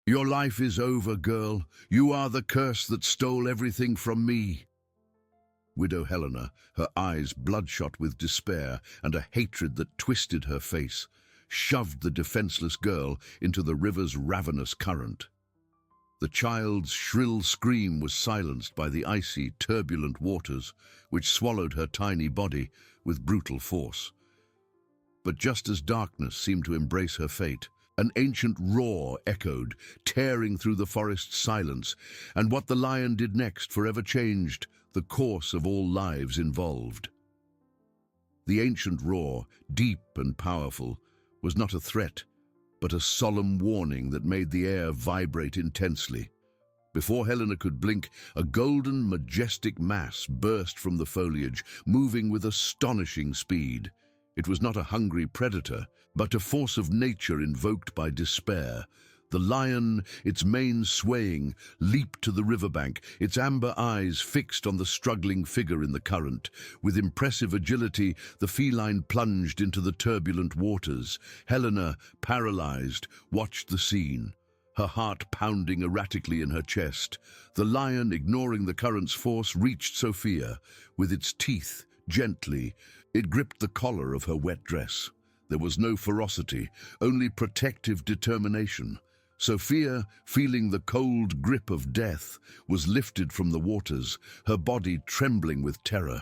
Your life is over, girl. You are the curse that stole everything from me. Widow Helena, her eyes bloodshot with despair and a hatred that twisted her face, shoved the defenseless girl into the river's ravenous current. The child's shrill scream was silenced by the icy, turbulent waters, which swallowed her tiny body with brutal force. But just as darkness seemed to embrace her fate, an ancient roar echoed, tearing through the forest's silence, and what the lion did next forever changed the course of all lives involved. The ancient roar, deep and powerful, was not a threat, but a solemn warning that made the air vibrate intensely. Before Helena could blink, a golden, majestic mass burst from the foliage, moving with astonishing speed. It was not a hungry predator, but a force of nature invoked by despair. The lion, its mane swaying, leaped to the riverbank, its amber eyes fixed on the struggling figure in the current. With impressive agility, the feline plunged into the turbulent waters. Helena, paralyzed, watched the scene, her heart pounding erratically in her chest. The lion, ignoring the current's force, reached Sophia. With its teeth, gently, it gripped the collar of her wet dress. There was no ferocity, only protective determination. Sophia, feeling the cold grip of death, was lifted from the waters, her body trembling with terror.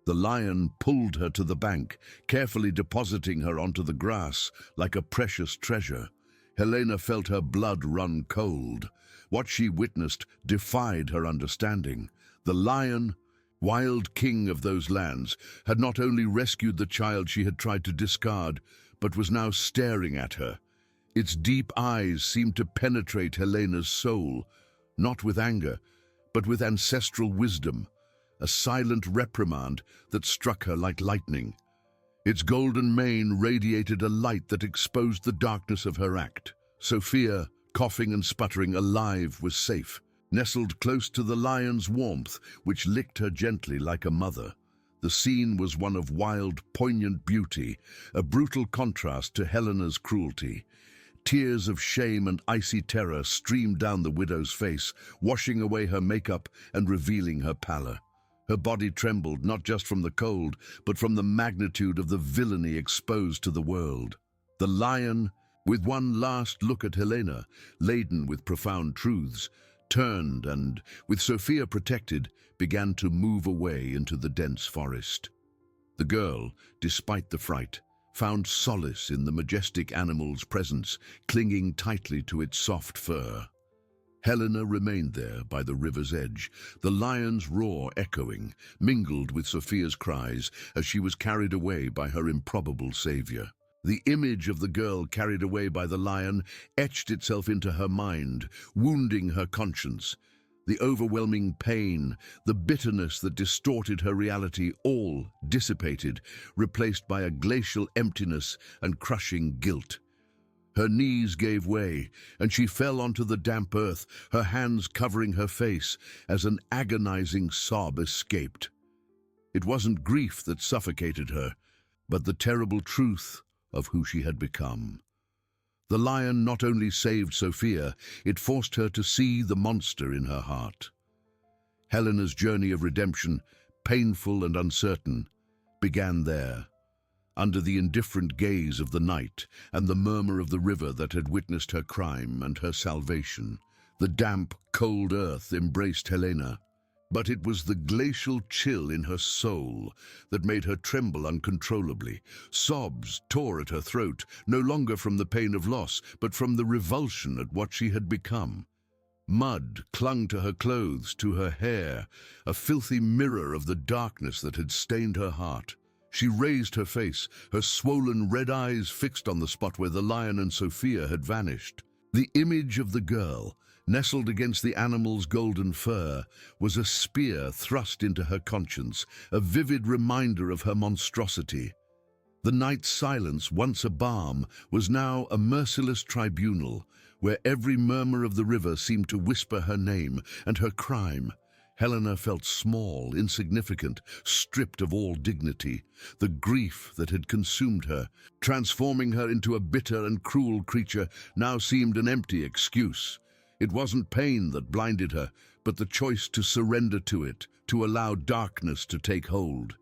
The lion pulled her to the bank, carefully depositing her onto the grass like a precious treasure. Helena felt her blood run cold. What she witnessed defied her understanding. The lion, wild king of those lands, had not only rescued the child she had tried to discard, but was now staring at her. Its deep eyes seemed to penetrate Helena's soul, not with anger, but with ancestral wisdom, a silent reprimand that struck her like lightning. Its golden mane radiated a light that exposed the darkness of her act. Sophia, coughing and sputtering, alive, was safe, nestled close to the lion's warmth, which licked her gently like a mother. The scene was one of wild, poignant beauty, a brutal contrast to Helena's cruelty. Tears of shame and icy terror streamed down the widow's face, washing away her makeup and revealing her pallor. Her body trembled not just from the cold, but from the magnitude of the villainy exposed to the world. The lion, with one last look at Helena, laden with profound truths, turned and, with Sophia protected, began to move away into the dense forest. The girl, despite the fright, found solace in the majestic animal's presence, clinging tightly to its soft fur. Helena remained there by the river's edge, the lion's roar echoing, mingled with Sophia's cries as she was carried away by her improbable savior. The image of the girl carried away by the lion etched itself into her mind, wounding her conscience. The overwhelming pain, the bitterness that distorted her reality, all dissipated, replaced by a glacial emptiness and crushing guilt. Her knees gave way, and she fell onto the damp earth, her hands covering her face as an agonizing sob escaped. It wasn't grief that suffocated her, but the terrible truth of who she had become. The lion not only saved Sophia, it forced her to see the monster in her heart. Helena's journey of redemption, painful and uncertain, began there, under the indifferent gaze of the night and the murmur of the river that had witnessed her crime and her salvation. The damp, cold earth embraced Helena, but it was the glacial chill in her soul that made her tremble uncontrollably. Sobs tore at her throat, no longer from the pain of loss, but from the revulsion at what she had become. Mud clung to her clothes, to her hair, a filthy mirror of the darkness that had stained her heart. She raised her face, her swollen red eyes fixed on the spot where the lion and Sophia had vanished. The image of the girl, nestled against the animal's golden fur, was a spear thrust into her conscience, a vivid reminder of her monstrosity. The night's silence, once a balm, was now a merciless tribunal, where every murmur of the river seemed to whisper her name and her crime. Helena felt small, insignificant, stripped of all dignity. The grief that had consumed her, transforming her into a bitter and cruel creature, now seemed an empty excuse. It wasn't pain that blinded her, but the choice to surrender to it, to allow darkness to take hold.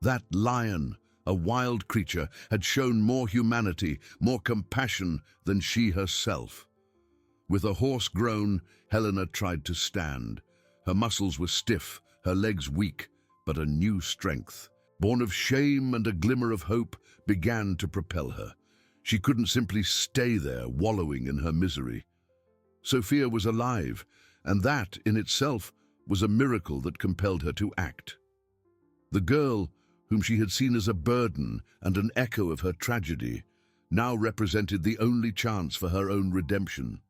That lion, a wild creature, had shown more humanity, more compassion than she herself. With a hoarse groan, Helena tried to stand. Her muscles were stiff, her legs weak, but a new strength, born of shame and a glimmer of hope, began to propel her. She couldn't simply stay there, wallowing in her misery. Sophia was alive, and that, in itself, was a miracle that compelled her to act. The girl, whom she had seen as a burden and an echo of her tragedy, now represented the only chance for her own redemption.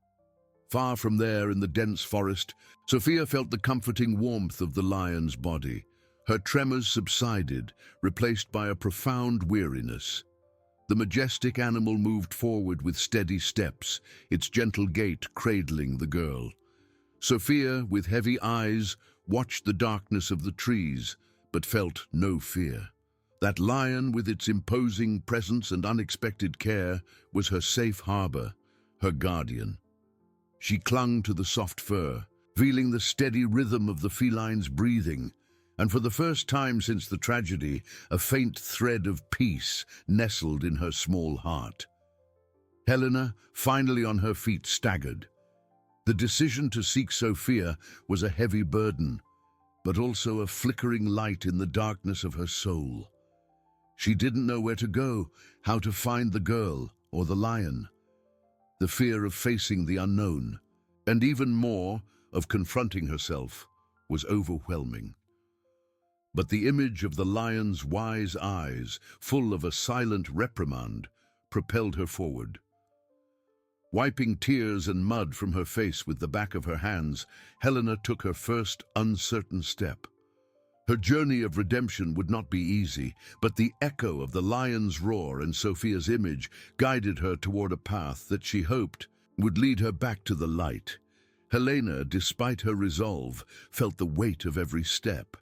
Far from there in the dense forest, Sophia felt the comforting warmth of the lion's body. Her tremors subsided, replaced by a profound weariness. The majestic animal moved forward with steady steps, its gentle gait cradling the girl. Sophia, with heavy eyes, watched the darkness of the trees, but felt no fear. That lion, with its imposing presence and unexpected care, was her safe harbor, her guardian. She clung to the soft fur, feeling the steady rhythm of the feline's breathing, and for the first time since the tragedy, a faint thread of peace nestled in her small heart. Helena, finally on her feet, staggered. The decision to seek Sophia was a heavy burden, but also a flickering light in the darkness of her soul. She didn't know where to go, how to find the girl or the lion. The fear of facing the unknown, and even more, of confronting herself, was overwhelming. But the image of the lion's wise eyes, full of a silent reprimand, propelled her forward. Wiping tears and mud from her face with the back of her hands, Helena took her first uncertain step. Her journey of redemption would not be easy, but the echo of the lion's roar and Sophia's image guided her toward a path that she hoped would lead her back to the light. Helena, despite her resolve, felt the weight of every step.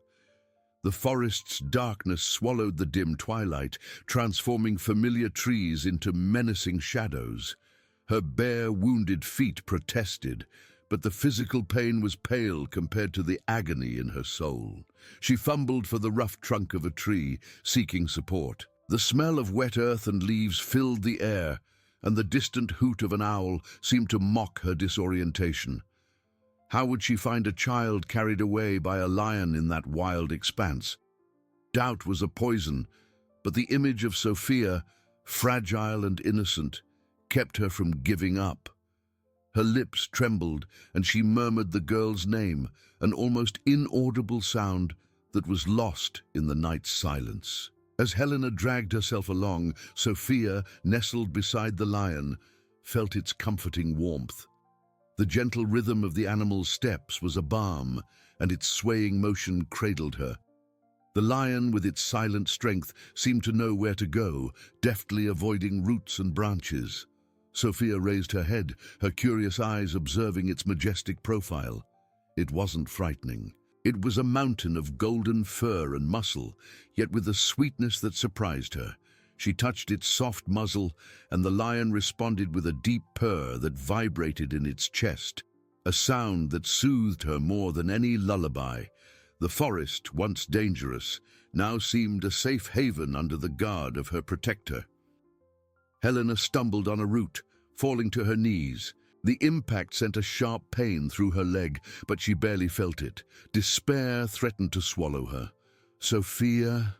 The forest's darkness swallowed the dim twilight, transforming familiar trees into menacing shadows. Her bare, wounded feet protested, but the physical pain was pale compared to the agony in her soul. She fumbled for the rough trunk of a tree, seeking support. The smell of wet earth and leaves filled the air, and the distant hoot of an owl seemed to mock her disorientation. How would she find a child carried away by a lion in that wild expanse? Doubt was a poison, but the image of Sophia, fragile and innocent, kept her from giving up. Her lips trembled, and she murmured the girl's name, an almost inaudible sound that was lost in the night's silence. As Helena dragged herself along, Sophia, nestled beside the lion, felt its comforting warmth. The gentle rhythm of the animal's steps was a balm, and its swaying motion cradled her. The lion, with its silent strength, seemed to know where to go, deftly avoiding roots and branches. Sophia raised her head, her curious eyes observing its majestic profile. It wasn't frightening. It was a mountain of golden fur and muscle, yet with a sweetness that surprised her. She touched its soft muzzle, and the lion responded with a deep purr that vibrated in its chest, a sound that soothed her more than any lullaby. The forest, once dangerous, now seemed a safe haven under the guard of her protector. Helena stumbled on a root, falling to her knees. The impact sent a sharp pain through her leg, but she barely felt it. Despair threatened to swallow her. "Sophia,"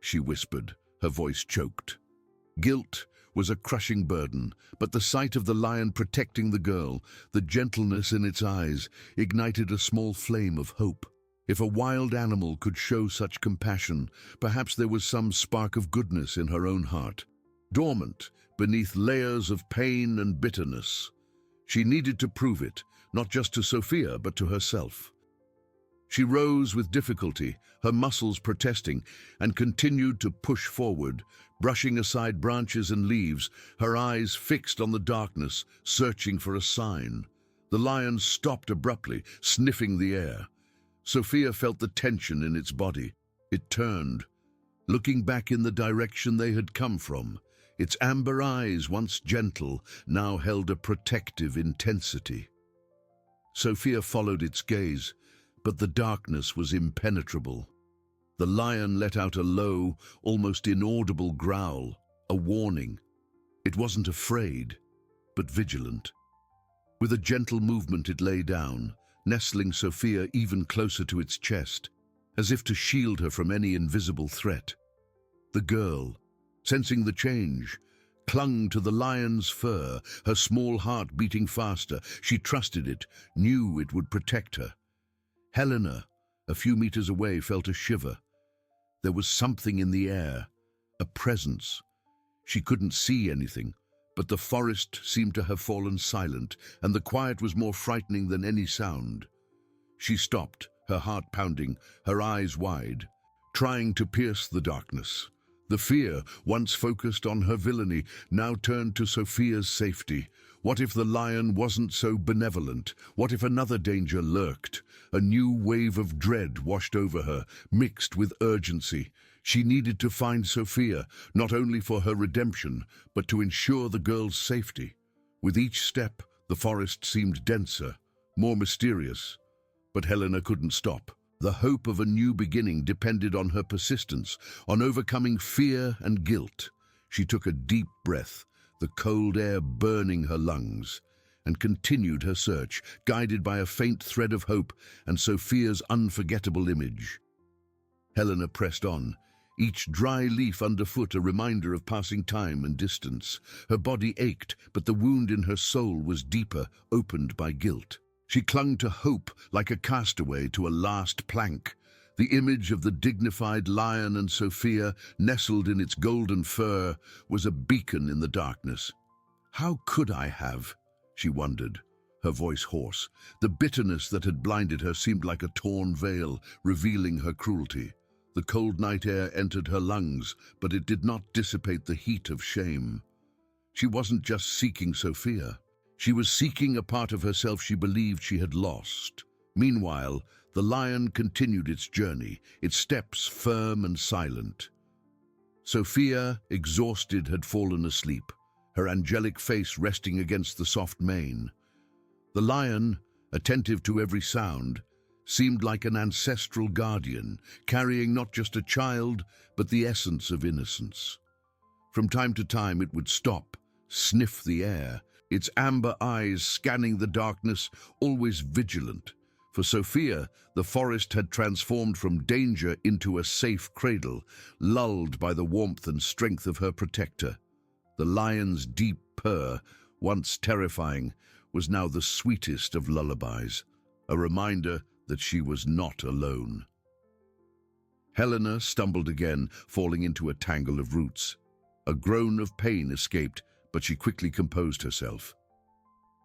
she whispered, her voice choked. Guilt was a crushing burden, but the sight of the lion protecting the girl, the gentleness in its eyes, ignited a small flame of hope. If a wild animal could show such compassion, perhaps there was some spark of goodness in her own heart, dormant beneath layers of pain and bitterness. She needed to prove it, not just to Sophia, but to herself. She rose with difficulty, her muscles protesting, and continued to push forward, brushing aside branches and leaves, her eyes fixed on the darkness, searching for a sign. The lion stopped abruptly, sniffing the air. Sophia felt the tension in its body. It turned, looking back in the direction they had come from. Its amber eyes, once gentle, now held a protective intensity. Sophia followed its gaze, but the darkness was impenetrable. The lion let out a low, almost inaudible growl, a warning. It wasn't afraid, but vigilant. With a gentle movement it lay down, nestling Sophia even closer to its chest, as if to shield her from any invisible threat. The girl, sensing the change, clung to the lion's fur, her small heart beating faster. She trusted it, knew it would protect her. Helena, a few meters away, felt a shiver. There was something in the air, a presence. She couldn't see anything, but the forest seemed to have fallen silent, and the quiet was more frightening than any sound. She stopped, her heart pounding, her eyes wide, trying to pierce the darkness. The fear, once focused on her villainy, now turned to Sophia's safety. What if the lion wasn't so benevolent? What if another danger lurked? A new wave of dread washed over her, mixed with urgency. She needed to find Sophia, not only for her redemption, but to ensure the girl's safety. With each step, the forest seemed denser, more mysterious. But Helena couldn't stop. The hope of a new beginning depended on her persistence, on overcoming fear and guilt. She took a deep breath, the cold air burning her lungs, and continued her search, guided by a faint thread of hope and Sophia's unforgettable image. Helena pressed on, each dry leaf underfoot a reminder of passing time and distance. Her body ached, but the wound in her soul was deeper, opened by guilt. She clung to hope like a castaway to a last plank. The image of the dignified lion and Sophia, nestled in its golden fur, was a beacon in the darkness. How could I have? She wondered, her voice hoarse. The bitterness that had blinded her seemed like a torn veil, revealing her cruelty. The cold night air entered her lungs, but it did not dissipate the heat of shame. She wasn't just seeking Sophia. She was seeking a part of herself she believed she had lost. Meanwhile, the lion continued its journey, its steps firm and silent. Sophia, exhausted, had fallen asleep, her angelic face resting against the soft mane. The lion, attentive to every sound, seemed like an ancestral guardian, carrying not just a child, but the essence of innocence. From time to time it would stop, sniff the air, its amber eyes scanning the darkness, always vigilant. For Sophia, the forest had transformed from danger into a safe cradle, lulled by the warmth and strength of her protector. The lion's deep purr, once terrifying, was now the sweetest of lullabies, a reminder that she was not alone. Helena stumbled again, falling into a tangle of roots. A groan of pain escaped, but she quickly composed herself.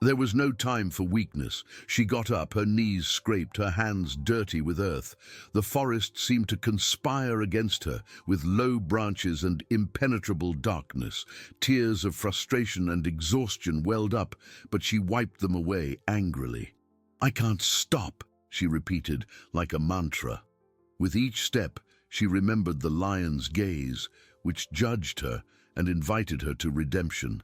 There was no time for weakness. She got up, her knees scraped, her hands dirty with earth. The forest seemed to conspire against her, with low branches and impenetrable darkness. Tears of frustration and exhaustion welled up, but she wiped them away angrily. "I can't stop," she repeated, like a mantra. With each step, she remembered the lion's gaze, which judged her and invited her to redemption.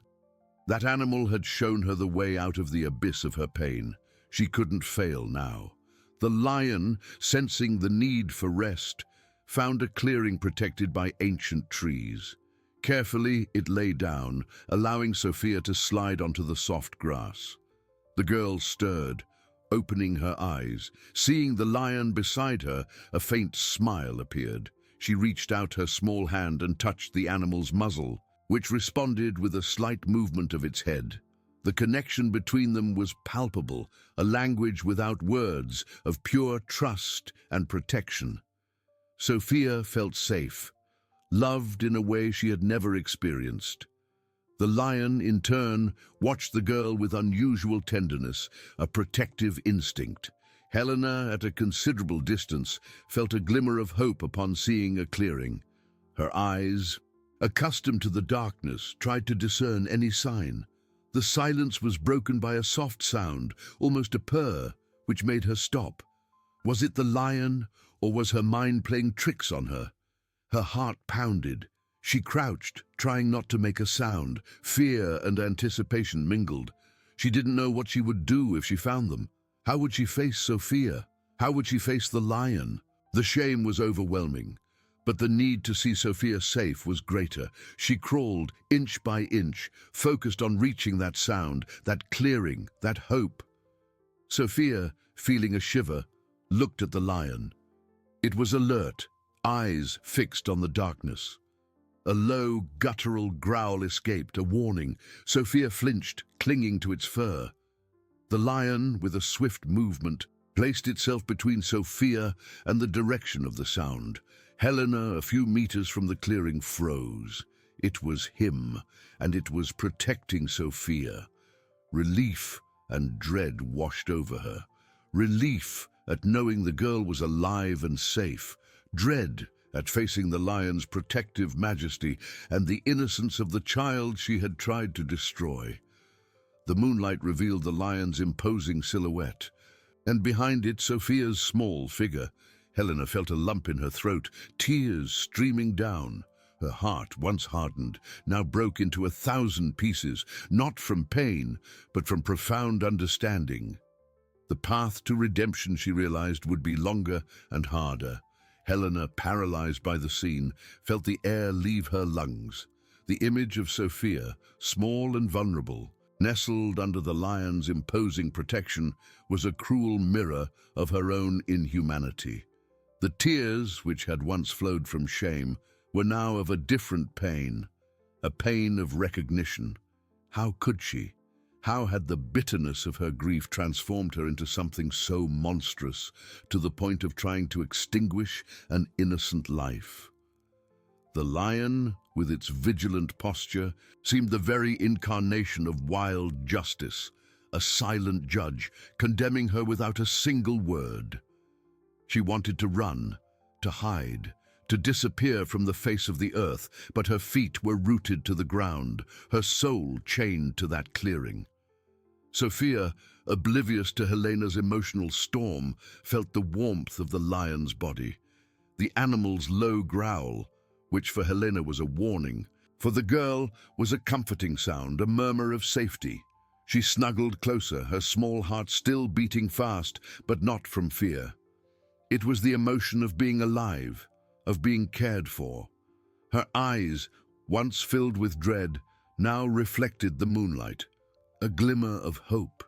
That animal had shown her the way out of the abyss of her pain. She couldn't fail now. The lion, sensing the need for rest, found a clearing protected by ancient trees. Carefully, it lay down, allowing Sophia to slide onto the soft grass. The girl stirred, opening her eyes. Seeing the lion beside her, a faint smile appeared. She reached out her small hand and touched the animal's muzzle, which responded with a slight movement of its head. The connection between them was palpable, a language without words, of pure trust and protection. Sophia felt safe, loved in a way she had never experienced. The lion, in turn, watched the girl with unusual tenderness, a protective instinct. Helena, at a considerable distance, felt a glimmer of hope upon seeing a clearing. Her eyes, accustomed to the darkness, tried to discern any sign. The silence was broken by a soft sound, almost a purr, which made her stop. Was it the lion, or was her mind playing tricks on her? Her heart pounded. She crouched, trying not to make a sound. Fear and anticipation mingled. She didn't know what she would do if she found them. How would she face Sophia? How would she face the lion? The shame was overwhelming, but the need to see Sophia safe was greater. She crawled, inch by inch, focused on reaching that sound, that clearing, that hope. Sophia, feeling a shiver, looked at the lion. It was alert, eyes fixed on the darkness. A low, guttural growl escaped, a warning. Sophia flinched, clinging to its fur. The lion, with a swift movement, placed itself between Sophia and the direction of the sound. Helena, a few meters from the clearing, froze. It was him, and it was protecting Sophia. Relief and dread washed over her. Relief at knowing the girl was alive and safe. Dread at facing the lion's protective majesty and the innocence of the child she had tried to destroy. The moonlight revealed the lion's imposing silhouette, and behind it Sophia's small figure. Helena felt a lump in her throat, tears streaming down. Her heart, once hardened, now broke into 1,000 pieces, not from pain, but from profound understanding. The path to redemption, she realized, would be longer and harder. Helena, paralyzed by the scene, felt the air leave her lungs. The image of Sophia, small and vulnerable, nestled under the lion's imposing protection, was a cruel mirror of her own inhumanity. The tears, which had once flowed from shame, were now of a different pain, a pain of recognition. How could she? How had the bitterness of her grief transformed her into something so monstrous, to the point of trying to extinguish an innocent life? The lion, with its vigilant posture, seemed the very incarnation of wild justice, a silent judge, condemning her without a single word. She wanted to run, to hide, to disappear from the face of the earth, but her feet were rooted to the ground, her soul chained to that clearing. Sophia, oblivious to Helena's emotional storm, felt the warmth of the lion's body, the animal's low growl, which for Helena was a warning. For the girl was a comforting sound, a murmur of safety. She snuggled closer, her small heart still beating fast, but not from fear. It was the emotion of being alive, of being cared for. Her eyes, once filled with dread, now reflected the moonlight, a glimmer of hope.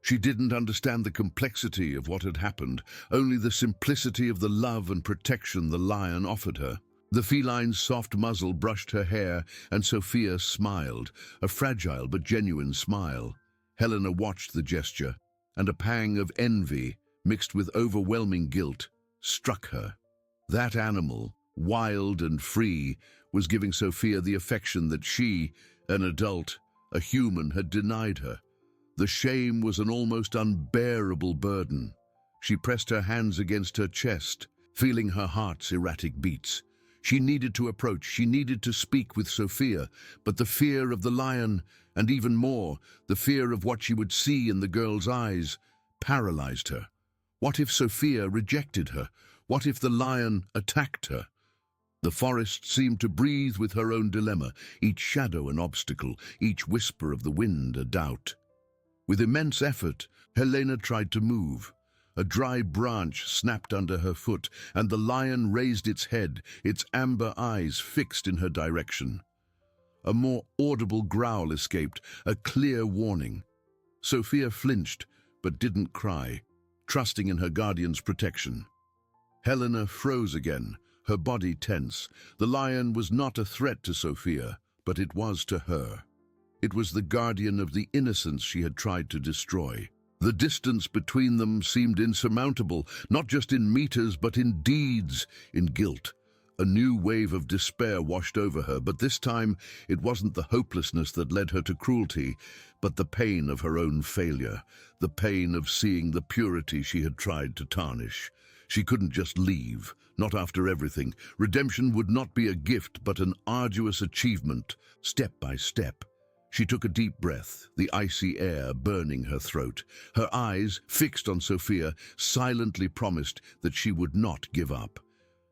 She didn't understand the complexity of what had happened, only the simplicity of the love and protection the lion offered her. The feline's soft muzzle brushed her hair, and Sophia smiled, a fragile but genuine smile. Helena watched the gesture, and a pang of envy, mixed with overwhelming guilt, struck her. That animal, wild and free, was giving Sophia the affection that she, an adult, a human, had denied her. The shame was an almost unbearable burden. She pressed her hands against her chest, feeling her heart's erratic beats. She needed to approach, she needed to speak with Sophia, but the fear of the lion, and even more, the fear of what she would see in the girl's eyes, paralyzed her. What if Sophia rejected her? What if the lion attacked her? The forest seemed to breathe with her own dilemma, each shadow an obstacle, each whisper of the wind a doubt. With immense effort, Helena tried to move. A dry branch snapped under her foot, and the lion raised its head, its amber eyes fixed in her direction. A more audible growl escaped, a clear warning. Sophia flinched, but didn't cry, trusting in her guardian's protection. Helena froze again, her body tense. The lion was not a threat to Sophia, but it was to her. It was the guardian of the innocence she had tried to destroy. The distance between them seemed insurmountable, not just in meters, but in deeds, in guilt. A new wave of despair washed over her, but this time it wasn't the hopelessness that led her to cruelty, but the pain of her own failure, the pain of seeing the purity she had tried to tarnish. She couldn't just leave, not after everything. Redemption would not be a gift, but an arduous achievement, step by step. She took a deep breath, the icy air burning her throat. Her eyes, fixed on Sophia, silently promised that she would not give up.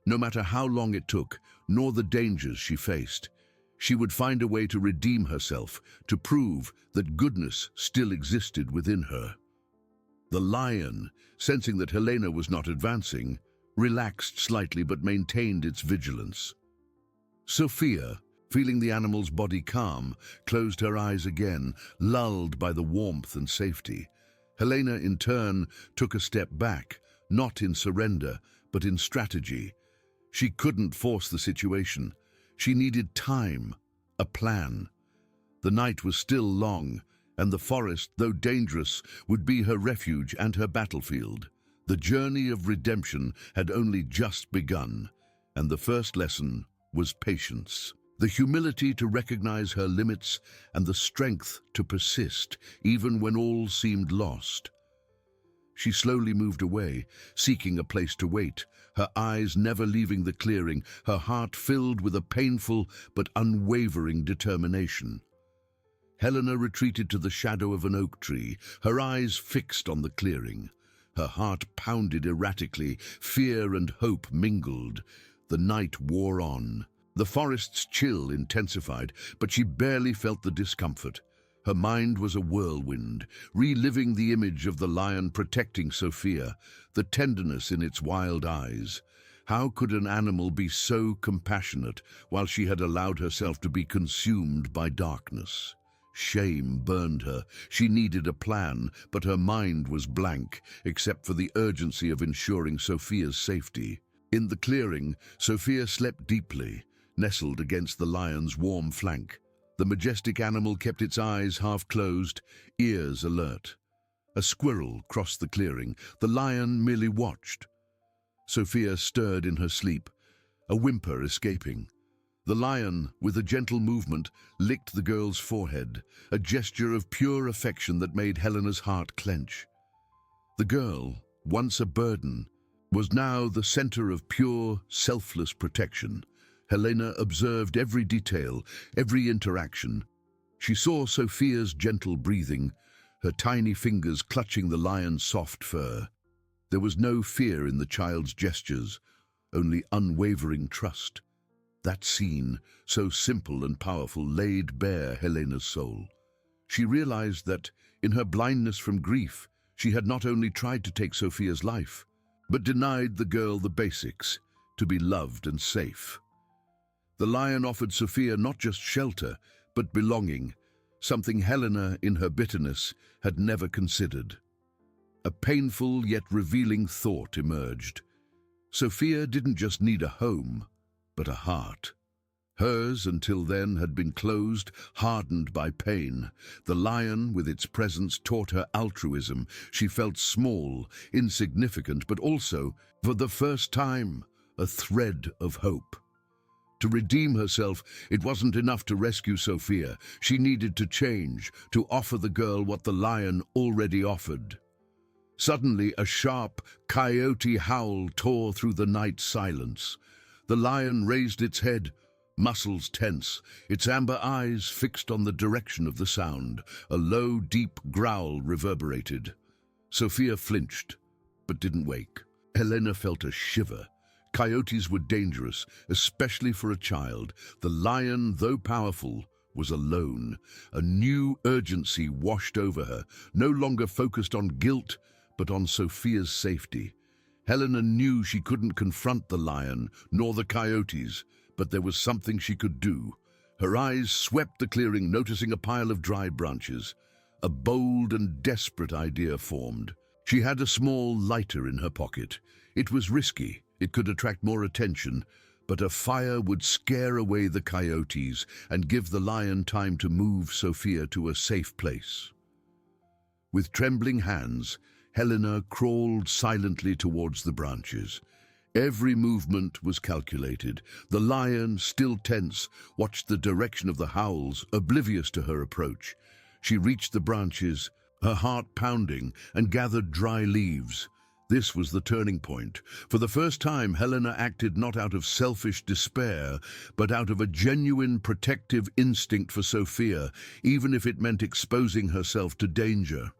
No matter how long it took, nor the dangers she faced, she would find a way to redeem herself, to prove that goodness still existed within her. The lion, sensing that Helena was not advancing, relaxed slightly but maintained its vigilance. Sophia, feeling the animal's body calm, closed her eyes again, lulled by the warmth and safety. Helena, in turn, took a step back, not in surrender, but in strategy. She couldn't force the situation. She needed time, a plan. The night was still long, and the forest, though dangerous, would be her refuge and her battlefield. The journey of redemption had only just begun, and the first lesson was patience. The humility to recognize her limits and the strength to persist, even when all seemed lost. She slowly moved away, seeking a place to wait, her eyes never leaving the clearing, her heart filled with a painful but unwavering determination. Helena retreated to the shadow of an oak tree, her eyes fixed on the clearing. Her heart pounded erratically, fear and hope mingled. The night wore on. The forest's chill intensified, but she barely felt the discomfort. Her mind was a whirlwind, reliving the image of the lion protecting Sophia, the tenderness in its wild eyes. How could an animal be so compassionate while she had allowed herself to be consumed by darkness? Shame burned her. She needed a plan, but her mind was blank, except for the urgency of ensuring Sophia's safety. In the clearing, Sophia slept deeply, nestled against the lion's warm flank. The majestic animal kept its eyes half closed, ears alert. A squirrel crossed the clearing. The lion merely watched. Sophia stirred in her sleep, a whimper escaping. The lion, with a gentle movement, licked the girl's forehead, a gesture of pure affection that made Helena's heart clench. The girl, once a burden, was now the center of pure, selfless protection. Helena observed every detail, every interaction. She saw Sophia's gentle breathing, her tiny fingers clutching the lion's soft fur. There was no fear in the child's gestures, only unwavering trust. That scene, so simple and powerful, laid bare Helena's soul. She realized that, in her blindness from grief, she had not only tried to take Sophia's life, but denied the girl the basics, to be loved and safe. The lion offered Sophia not just shelter, but belonging, something Helena, in her bitterness, had never considered. A painful yet revealing thought emerged. Sophia didn't just need a home, but a heart. Hers, until then, had been closed, hardened by pain. The lion, with its presence, taught her altruism. She felt small, insignificant, but also, for the first time, a thread of hope. To redeem herself, it wasn't enough to rescue Sophia. She needed to change, to offer the girl what the lion already offered. Suddenly, a sharp, coyote howl tore through the night silence. The lion raised its head, muscles tense, its amber eyes fixed on the direction of the sound. A low, deep growl reverberated. Sophia flinched, but didn't wake. Helena felt a shiver. Coyotes were dangerous, especially for a child. The lion, though powerful, was alone. A new urgency washed over her, no longer focused on guilt, but on Sophia's safety. Helena knew she couldn't confront the lion, nor the coyotes, but there was something she could do. Her eyes swept the clearing, noticing a pile of dry branches. A bold and desperate idea formed. She had a small lighter in her pocket. It was risky. It could attract more attention, but a fire would scare away the coyotes and give the lion time to move Sophia to a safe place. With trembling hands, Helena crawled silently towards the branches. Every movement was calculated. The lion, still tense, watched the direction of the howls, oblivious to her approach. She reached the branches, her heart pounding, and gathered dry leaves. This was the turning point. For the first time, Helena acted not out of selfish despair, but out of a genuine protective instinct for Sophia, even if it meant exposing herself to danger.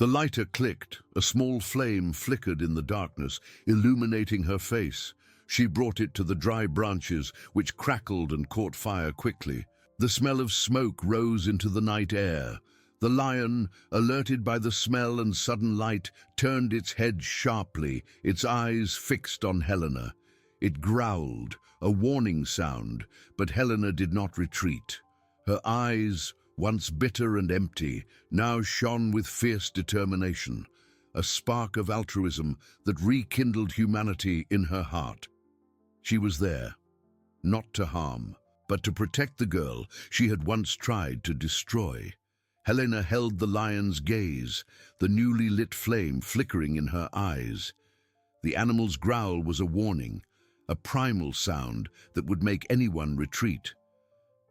The lighter clicked, a small flame flickered in the darkness, illuminating her face. She brought it to the dry branches, which crackled and caught fire quickly. The smell of smoke rose into the night air. The lion, alerted by the smell and sudden light, turned its head sharply, its eyes fixed on Helena. It growled, a warning sound, but Helena did not retreat. Her eyes, once bitter and empty, now shone with fierce determination, a spark of altruism that rekindled humanity in her heart. She was there, not to harm, but to protect the girl she had once tried to destroy. Helena held the lion's gaze, the newly lit flame flickering in her eyes. The animal's growl was a warning, a primal sound that would make anyone retreat.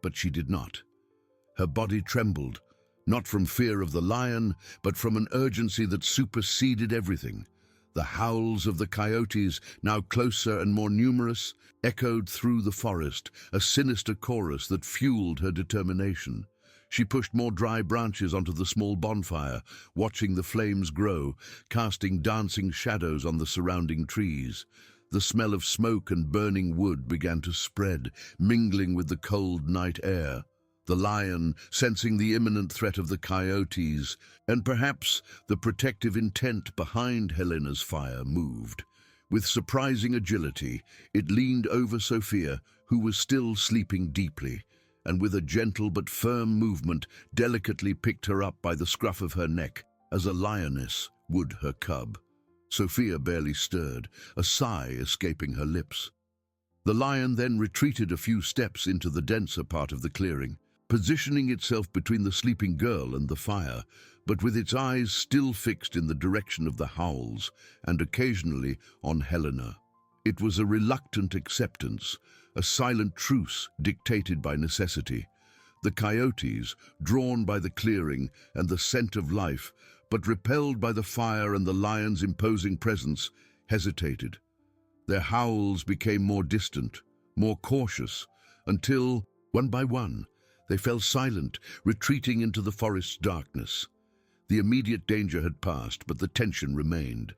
But she did not. Her body trembled, not from fear of the lion, but from an urgency that superseded everything. The howls of the coyotes, now closer and more numerous, echoed through the forest, a sinister chorus that fueled her determination. She pushed more dry branches onto the small bonfire, watching the flames grow, casting dancing shadows on the surrounding trees. The smell of smoke and burning wood began to spread, mingling with the cold night air. The lion, sensing the imminent threat of the coyotes, and perhaps the protective intent behind Helena's fire, moved. With surprising agility, it leaned over Sophia, who was still sleeping deeply, and with a gentle but firm movement delicately picked her up by the scruff of her neck, as a lioness would her cub. Sophia barely stirred, a sigh escaping her lips. The lion then retreated a few steps into the denser part of the clearing, positioning itself between the sleeping girl and the fire, but with its eyes still fixed in the direction of the howls, and occasionally on Helena. It was a reluctant acceptance, a silent truce dictated by necessity. The coyotes, drawn by the clearing and the scent of life, but repelled by the fire and the lion's imposing presence, hesitated. Their howls became more distant, more cautious, until, one by one, they fell silent, retreating into the forest's darkness. The immediate danger had passed, but the tension remained.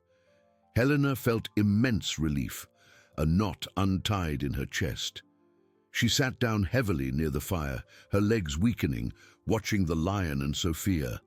Helena felt immense relief, a knot untied in her chest. She sat down heavily near the fire, her legs weakening, watching the lion and Sophia.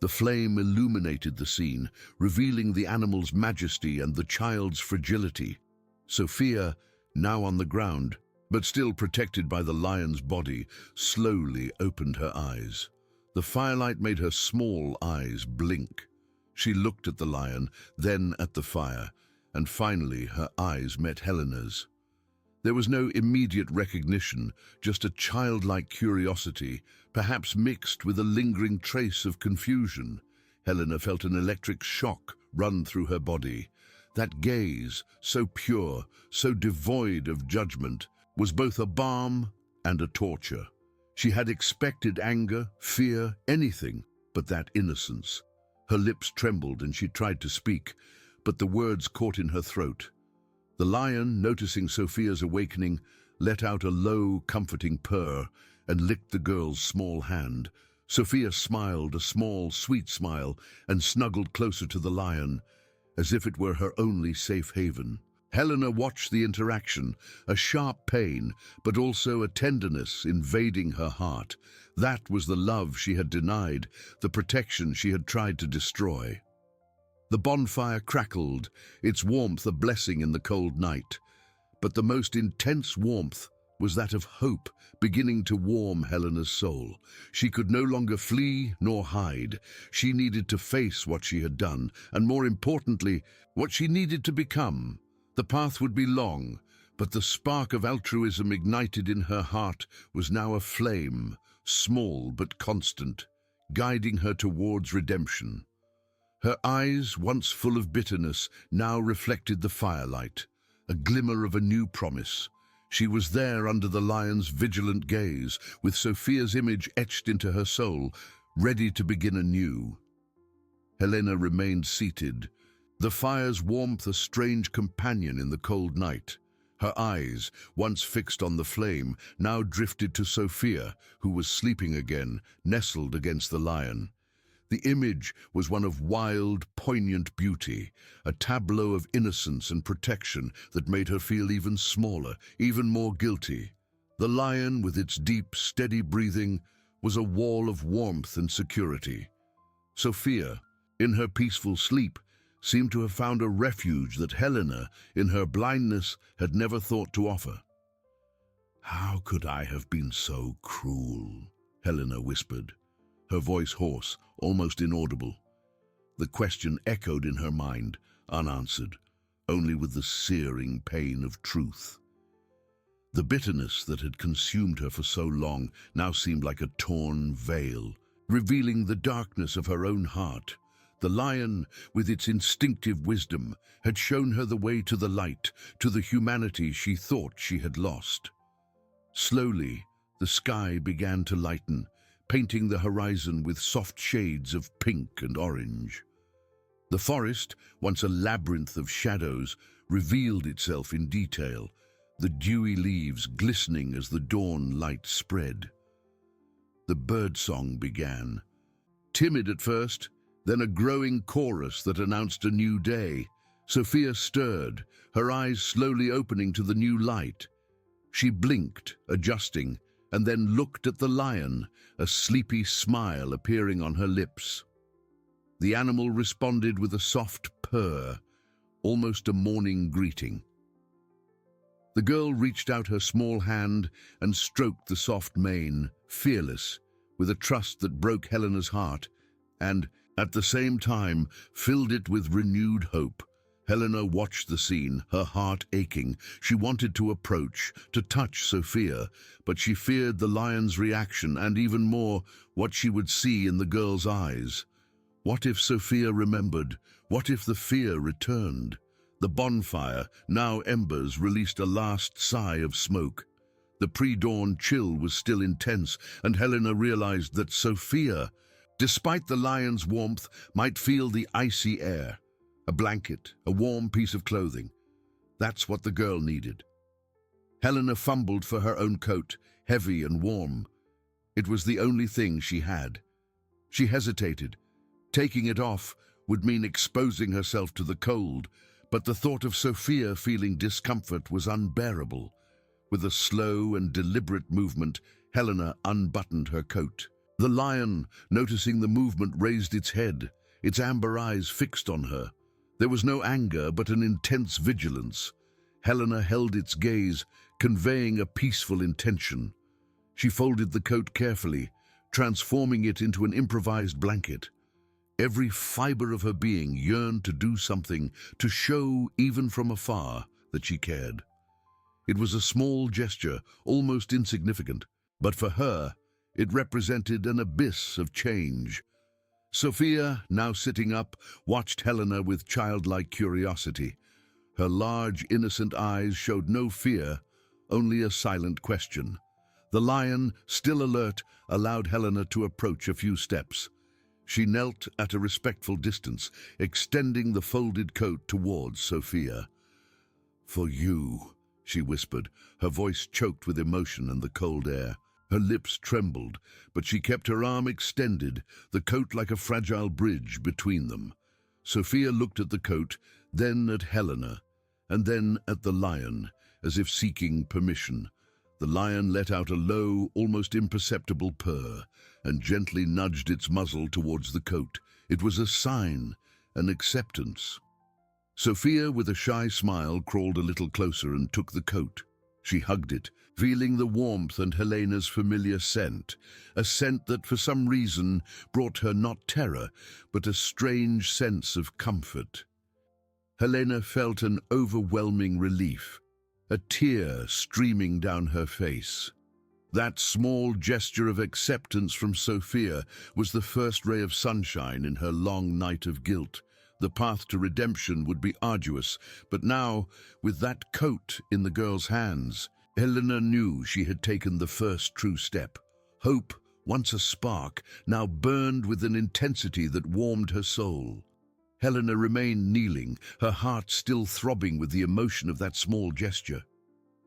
The flame illuminated the scene, revealing the animal's majesty and the child's fragility. Sophia, now on the ground, but still protected by the lion's body, slowly opened her eyes. The firelight made her small eyes blink. She looked at the lion, then at the fire, and finally her eyes met Helena's. There was no immediate recognition, just a childlike curiosity, perhaps mixed with a lingering trace of confusion. Helena felt an electric shock run through her body. That gaze, so pure, so devoid of judgment, was both a balm and a torture. She had expected anger, fear, anything but that innocence. Her lips trembled and she tried to speak, but the words caught in her throat. The lion, noticing Sophia's awakening, let out a low, comforting purr and licked the girl's small hand. Sophia smiled, a small, sweet smile, and snuggled closer to the lion, as if it were her only safe haven. Helena watched the interaction, a sharp pain, but also a tenderness invading her heart. That was the love she had denied, the protection she had tried to destroy. The bonfire crackled, its warmth a blessing in the cold night. But the most intense warmth was that of hope beginning to warm Helena's soul. She could no longer flee nor hide. She needed to face what she had done, and more importantly, what she needed to become. The path would be long, but the spark of altruism ignited in her heart was now a flame, small but constant, guiding her towards redemption. Her eyes, once full of bitterness, now reflected the firelight, a glimmer of a new promise. She was there under the lion's vigilant gaze, with Sophia's image etched into her soul, ready to begin anew. Helena remained seated, The fire's warmth a strange companion in the cold night. Her eyes, once fixed on the flame, now drifted to Sophia, who was sleeping again, nestled against the lion. The image was one of wild, poignant beauty, a tableau of innocence and protection that made her feel even smaller, even more guilty. The lion, with its deep, steady breathing, was a wall of warmth and security. Sophia, in her peaceful sleep, seemed to have found a refuge that Helena, in her blindness, had never thought to offer. "How could I have been so cruel?" Helena whispered, her voice hoarse, almost inaudible. The question echoed in her mind, unanswered, only with the searing pain of truth. The bitterness that had consumed her for so long now seemed like a torn veil, revealing the darkness of her own heart. The lion, with its instinctive wisdom, had shown her the way to the light, to the humanity she thought she had lost. Slowly, the sky began to lighten, painting the horizon with soft shades of pink and orange. The forest, once a labyrinth of shadows, revealed itself in detail, the dewy leaves glistening as the dawn light spread. The birdsong began. Timid at first, then a growing chorus that announced a new day. Sophia stirred, her eyes slowly opening to the new light. She blinked, adjusting, and then looked at the lion, a sleepy smile appearing on her lips. The animal responded with a soft purr, almost a morning greeting. The girl reached out her small hand and stroked the soft mane, fearless, with a trust that broke Helena's heart, and, at the same time, filled it with renewed hope. Helena watched the scene, her heart aching. She wanted to approach, to touch Sophia, but she feared the lion's reaction and, even more, what she would see in the girl's eyes. What if Sophia remembered? What if the fear returned? The bonfire, now embers, released a last sigh of smoke. The pre-dawn chill was still intense, and Helena realized that Sophia, despite the lion's warmth, might feel the icy air. A blanket, a warm piece of clothing. That's what the girl needed. Helena fumbled for her own coat, heavy and warm. It was the only thing she had. She hesitated. Taking it off would mean exposing herself to the cold, but the thought of Sophia feeling discomfort was unbearable. With a slow and deliberate movement, Helena unbuttoned her coat. The lion, noticing the movement, raised its head, its amber eyes fixed on her. There was no anger, but an intense vigilance. Helena held its gaze, conveying a peaceful intention. She folded the coat carefully, transforming it into an improvised blanket. Every fiber of her being yearned to do something, to show, even from afar, that she cared. It was a small gesture, almost insignificant, but for her, it represented an abyss of change. Sophia, now sitting up, watched Helena with childlike curiosity. Her large, innocent eyes showed no fear, only a silent question. The lion, still alert, allowed Helena to approach a few steps. She knelt at a respectful distance, extending the folded coat towards Sophia. "For you," she whispered, her voice choked with emotion and the cold air. Her lips trembled, but she kept her arm extended, the coat like a fragile bridge between them. Sophia looked at the coat, then at Helena, and then at the lion, as if seeking permission. The lion let out a low, almost imperceptible purr, and gently nudged its muzzle towards the coat. It was a sign, an acceptance. Sophia, with a shy smile, crawled a little closer and took the coat. She hugged it, feeling the warmth and Helena's familiar scent, a scent that for some reason brought her not terror, but a strange sense of comfort. Helena felt an overwhelming relief, a tear streaming down her face. That small gesture of acceptance from Sophia was the first ray of sunshine in her long night of guilt. The path to redemption would be arduous, but now, with that coat in the girl's hands, Helena knew she had taken the first true step. Hope, once a spark, now burned with an intensity that warmed her soul. Helena remained kneeling, her heart still throbbing with the emotion of that small gesture.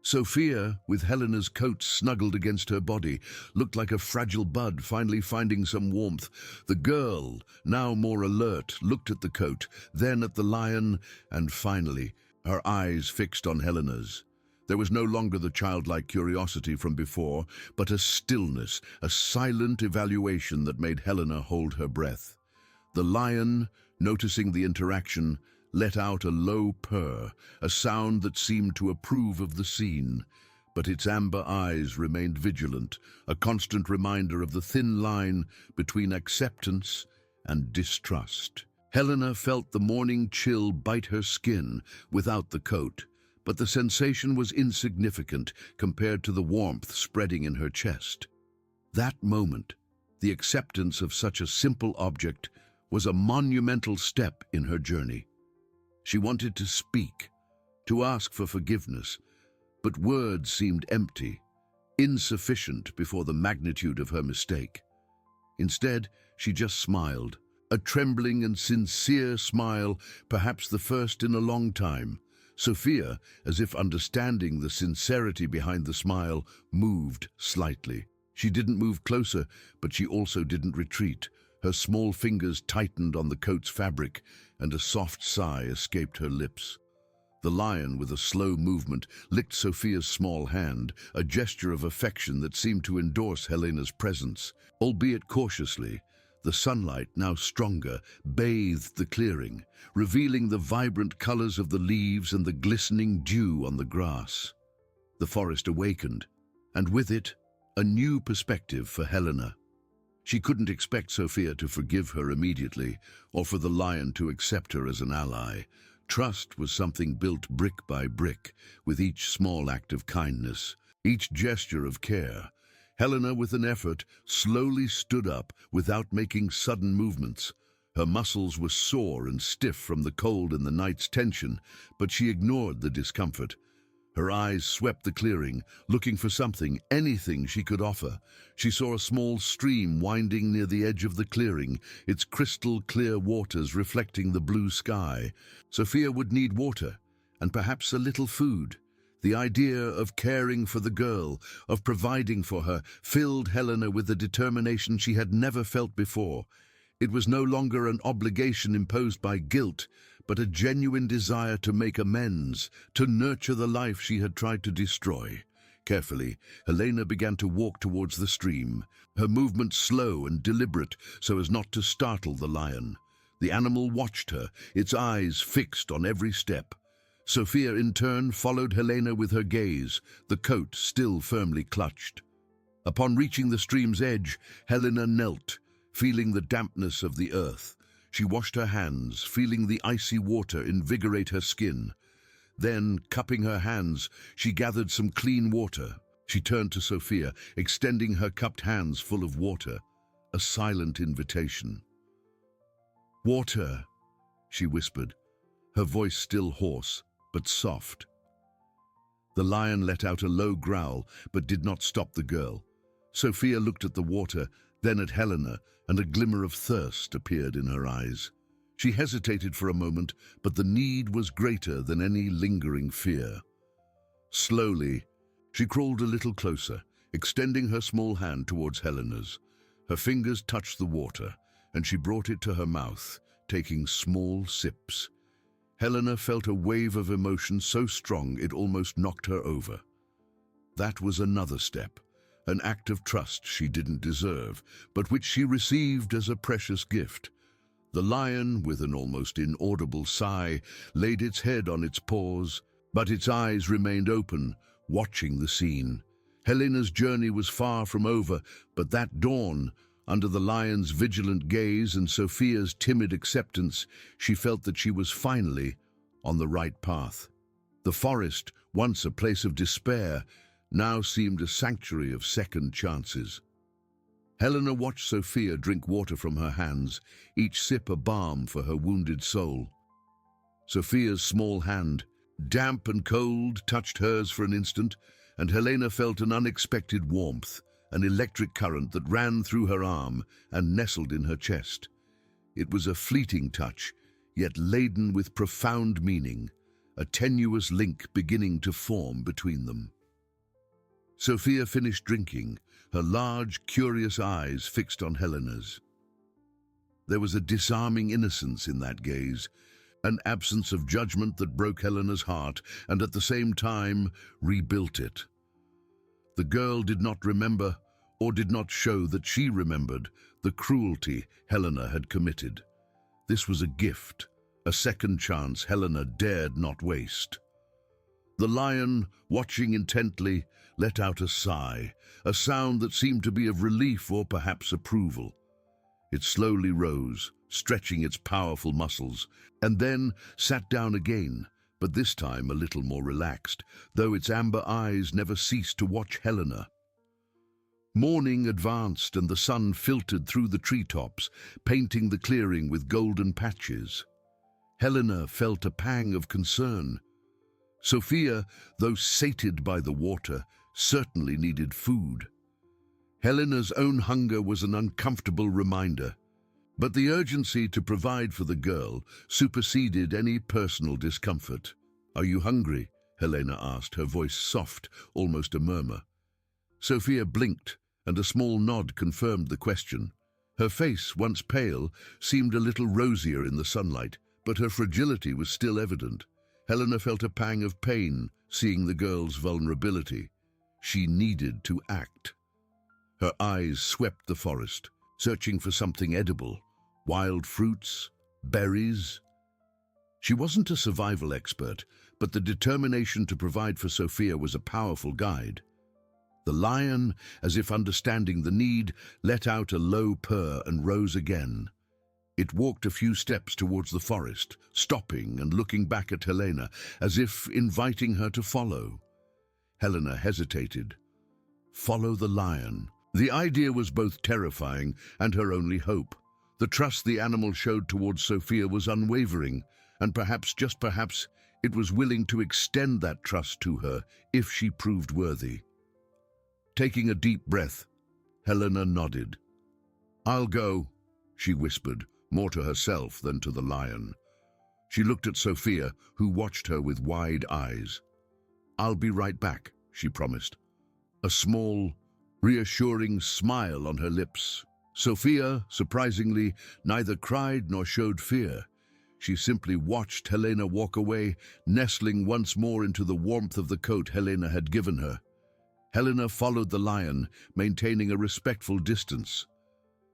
Sophia, with Helena's coat snuggled against her body, looked like a fragile bud finally finding some warmth. The girl, now more alert, looked at the coat, then at the lion, and finally, her eyes fixed on Helena's. There was no longer the childlike curiosity from before, but a stillness, a silent evaluation that made Helena hold her breath. The lion, noticing the interaction, let out a low purr, a sound that seemed to approve of the scene. But its amber eyes remained vigilant, a constant reminder of the thin line between acceptance and distrust. Helena felt the morning chill bite her skin without the coat, but the sensation was insignificant compared to the warmth spreading in her chest. That moment, the acceptance of such a simple object, was a monumental step in her journey. She wanted to speak, to ask for forgiveness, but words seemed empty, insufficient before the magnitude of her mistake. Instead, she just smiled, a trembling and sincere smile, perhaps the first in a long time. Sophia, as if understanding the sincerity behind the smile, moved slightly. She didn't move closer, but she also didn't retreat. Her small fingers tightened on the coat's fabric, and a soft sigh escaped her lips. The lion, with a slow movement, licked Sophia's small hand, a gesture of affection that seemed to endorse Helena's presence. Albeit cautiously, the sunlight, now stronger, bathed the clearing, revealing the vibrant colors of the leaves and the glistening dew on the grass. The forest awakened, and with it, a new perspective for Helena. She couldn't expect Sophia to forgive her immediately, or for the lion to accept her as an ally. Trust was something built brick by brick, with each small act of kindness, each gesture of care. Helena, with an effort, slowly stood up without making sudden movements. Her muscles were sore and stiff from the cold and the night's tension, but she ignored the discomfort. Her eyes swept the clearing, looking for something, anything she could offer. She saw a small stream winding near the edge of the clearing, its crystal-clear waters reflecting the blue sky. Sophia would need water, and perhaps a little food. The idea of caring for the girl, of providing for her, filled Helena with a determination she had never felt before. It was no longer an obligation imposed by guilt, but a genuine desire to make amends, to nurture the life she had tried to destroy. Carefully, Helena began to walk towards the stream, her movements slow and deliberate so as not to startle the lion. The animal watched her, its eyes fixed on every step. Sophia, in turn, followed Helena with her gaze, the coat still firmly clutched. Upon reaching the stream's edge, Helena knelt, feeling the dampness of the earth. She washed her hands, feeling the icy water invigorate her skin. Then, cupping her hands, she gathered some clean water. She turned to Sophia, extending her cupped hands full of water, a silent invitation. "Water," she whispered, her voice still hoarse, but soft. The lion let out a low growl, but did not stop the girl. Sophia looked at the water, then at Helena, and a glimmer of thirst appeared in her eyes. She hesitated for a moment, but the need was greater than any lingering fear. Slowly, she crawled a little closer, extending her small hand towards Helena's. Her fingers touched the water, and she brought it to her mouth, taking small sips. Helena felt a wave of emotion so strong it almost knocked her over. That was another step. An act of trust she didn't deserve, but which she received as a precious gift. The lion, with an almost inaudible sigh, laid its head on its paws, but its eyes remained open, watching the scene. Helena's journey was far from over, but that dawn, under the lion's vigilant gaze and Sophia's timid acceptance, she felt that she was finally on the right path. The forest, once a place of despair, now seemed a sanctuary of second chances. Helena watched Sophia drink water from her hands, each sip a balm for her wounded soul. Sophia's small hand, damp and cold, touched hers for an instant, and Helena felt an unexpected warmth, an electric current that ran through her arm and nestled in her chest. It was a fleeting touch, yet laden with profound meaning, a tenuous link beginning to form between them. Sophia finished drinking, her large, curious eyes fixed on Helena's. There was a disarming innocence in that gaze, an absence of judgment that broke Helena's heart and at the same time rebuilt it. The girl did not remember, or did not show that she remembered, the cruelty Helena had committed. This was a gift, a second chance Helena dared not waste. The lion, watching intently, let out a sigh, a sound that seemed to be of relief or perhaps approval. It slowly rose, stretching its powerful muscles, and then sat down again, but this time a little more relaxed, though its amber eyes never ceased to watch Helena. Morning advanced and the sun filtered through the treetops, painting the clearing with golden patches. Helena felt a pang of concern. Sophia, though sated by the water, certainly needed food. Helena's own hunger was an uncomfortable reminder, but the urgency to provide for the girl superseded any personal discomfort. "Are you hungry?" Helena asked, her voice soft, almost a murmur. Sophia blinked, and a small nod confirmed the question. Her face, once pale, seemed a little rosier in the sunlight, but her fragility was still evident. Helena felt a pang of pain, seeing the girl's vulnerability. She needed to act. Her eyes swept the forest, searching for something edible. Wild fruits, berries. She wasn't a survival expert, but the determination to provide for Sophia was a powerful guide. The lion, as if understanding the need, let out a low purr and rose again. It walked a few steps towards the forest, stopping and looking back at Helena, as if inviting her to follow. Helena hesitated. Follow the lion. The idea was both terrifying and her only hope. The trust the animal showed towards Sophia was unwavering, and perhaps, just perhaps, it was willing to extend that trust to her if she proved worthy. Taking a deep breath, Helena nodded. "I'll go," she whispered, more to herself than to the lion. She looked at Sophia, who watched her with wide eyes. "I'll be right back," she promised, a small, reassuring smile on her lips. Sophia, surprisingly, neither cried nor showed fear. She simply watched Helena walk away, nestling once more into the warmth of the coat Helena had given her. Helena followed the lion, maintaining a respectful distance.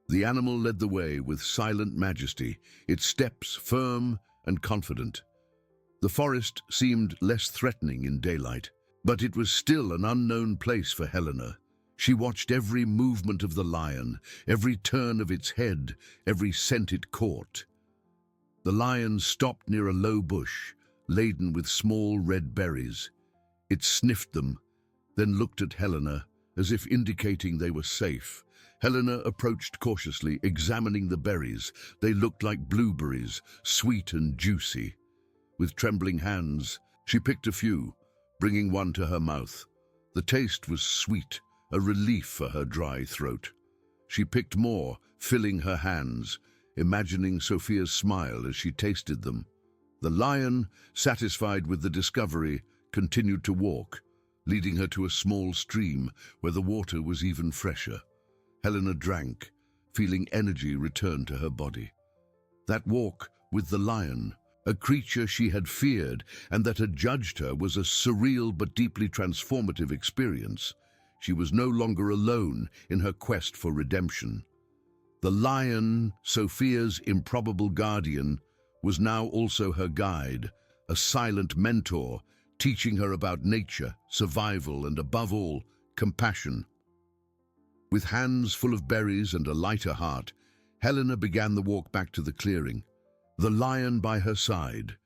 The animal led the way with silent majesty, its steps firm and confident. The forest seemed less threatening in daylight, but it was still an unknown place for Helena. She watched every movement of the lion, every turn of its head, every scent it caught. The lion stopped near a low bush, laden with small red berries. It sniffed them, then looked at Helena, as if indicating they were safe. Helena approached cautiously, examining the berries. They looked like blueberries, sweet and juicy. With trembling hands, she picked a few, bringing one to her mouth. The taste was sweet, a relief for her dry throat. She picked more, filling her hands, imagining Sophia's smile as she tasted them. The lion, satisfied with the discovery, continued to walk, leading her to a small stream where the water was even fresher. Helena drank, feeling energy return to her body. That walk with the lion, a creature she had feared and that had judged her, was a surreal but deeply transformative experience. She was no longer alone in her quest for redemption. The lion, Sophia's improbable guardian, was now also her guide, a silent mentor, teaching her about nature, survival, and above all, compassion. With hands full of berries and a lighter heart, Helena began the walk back to the clearing, the lion by her side.